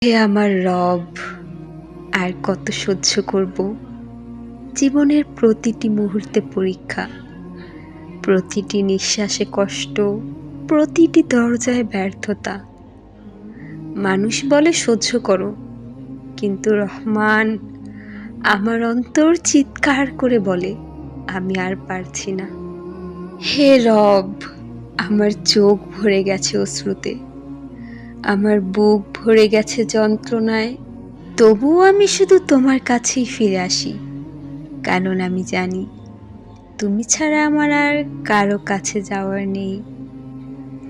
হে আমার রব, আর কত সহ্য করব? জীবনের প্রতিটি মুহূর্তে পরীক্ষা, প্রতিটি নিঃশ্বাসে কষ্ট, প্রতিটি দরজায় ব্যর্থতা। মানুষ বলে সহ্য করো, কিন্তু রহমান, আমার অন্তর চিৎকার করে বলে আমি আর পারছি না। হে রব, আমার চোখ ভরে গেছে অশ্রুতে, আমার বুক ভরে গেছে যন্ত্রণায়, তবুও আমি শুধু তোমার কাছেই ফিরে আসি, কারণ আমি জানি তুমি ছাড়া আমার আর কারো কাছে যাওয়ার নেই।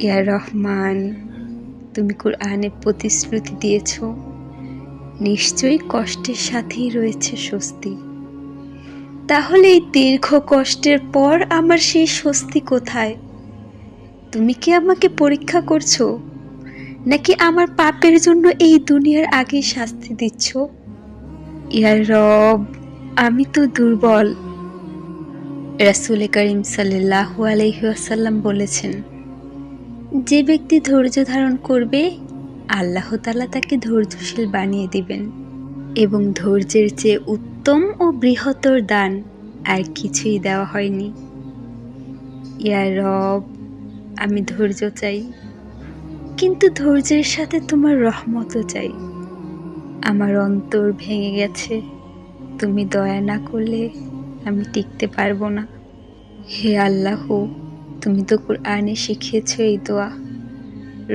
ইয়া রহমান, তুমি কুরআনে প্রতিশ্রুতি দিয়েছ, নিশ্চয়ই কষ্টের সাথেই রয়েছে স্বস্তি। তাহলে এই দীর্ঘ কষ্টের পর আমার সেই স্বস্তি কোথায়? তুমি কি আমাকে পরীক্ষা করছো, নাকি আমার পাপের জন্য এই দুনিয়ার আগে শাস্তি দিচ্ছ? ইয়া রব, আমি তো দুর্বল। রাসূল করিম সাল্লাল্লাহু আলাইহি ওয়াসাল্লাম বলেছেন, যে ব্যক্তি ধৈর্য ধারণ করবে, আল্লাহ তাআলা তাকে ধৈর্যশীল বানিয়ে দিবেন, এবং ধৈর্যের চেয়ে উত্তম ও বৃহত্তর দান আর কিছুই দেওয়া হয়নি। ইয়া রব, আমি ধৈর্য চাই, কিন্তু ধৈর্যের সাথে তোমার রহমতও চাই। আমার অন্তর ভেঙে গেছে, তুমি দয়া না করলে আমি টিকতে পারবো না। হে আল্লাহ, তুমি তো কুরআনে শিখিয়েছ এই দোয়া,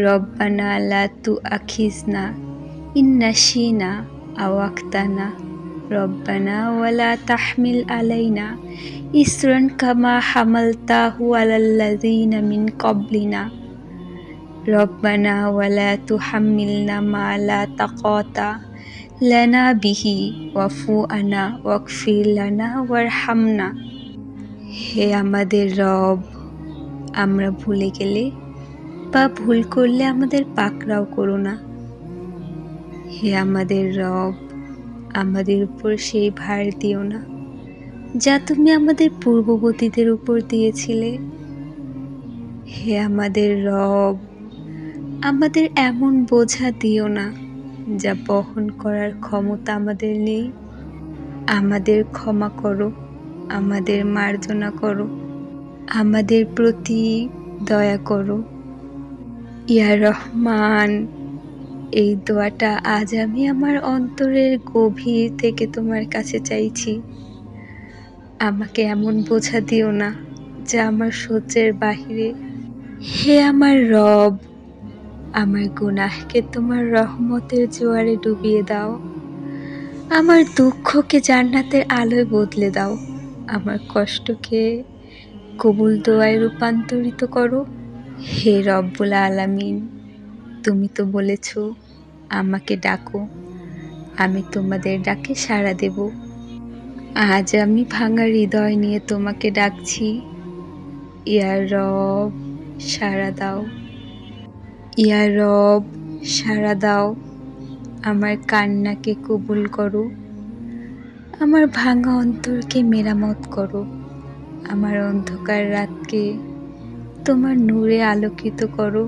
রব্বানা লা তুআখিজনা ইন নাসিনা আও আখতানা, রব্বানা ওয়ালা তাহমিল আলাইনা ইসরান কামা হামালতাহু আলাল্লাযিনা মিন ক্বাবলিনা, রব্বানা ওয়ালা তুহাম্মিলনা মা লা তাকাতা লানা বিহি ওয়াফু আনা ওয়াগফির লানা ওয়ারহামনা। হে আমাদের রব, আমরা ভুলে গেলে বা ভুল করলে আমাদের পাকড়াও করো না। হে আমাদের রব, আমাদের উপর সেই ভার দিও না যা তুমি আমাদের পূর্ববর্তীদের উপর দিয়েছিলে। হে আমাদের রব, আমাদের এমন বোঝা দিও না যা বহন করার ক্ষমতা আমাদের নেই। আমাদের ক্ষমা করো, আমাদের মার্জনা করো, আমাদের প্রতি দয়া করো। ইয়া রহমান, এই দোয়াটা আজ আমি আমার অন্তরের গভীর থেকে তোমার কাছে চাইছি। আমাকে এমন বোঝা দিও না যা আমার সহ্যের বাহিরে। হে আমার রব, আমার গুনাহকে তোমার রহমতের জোয়ারে ডুবিয়ে দাও, আমার দুঃখকে জান্নাতের আলোয় বদলে দাও, আমার কষ্টকে কবুল দোয়ায় রূপান্তরিত করো। হে রব্বুল আলামিন, তুমি তো বলেছ আমাকে ডাকো, আমি তোমাদের ডাকে সাড়া দেব। আজ আমি ভাঙা হৃদয় নিয়ে তোমাকে ডাকছি। ইয়া রব, সাড়া দাও। ইয়া রব, সাড়া দাও। আমার কান্নাকে কবুল করো, আমার ভাঙা অন্তরকে মেরামত করো, আমার অন্ধকার রাতকে তোমার নূরে আলোকিত করো।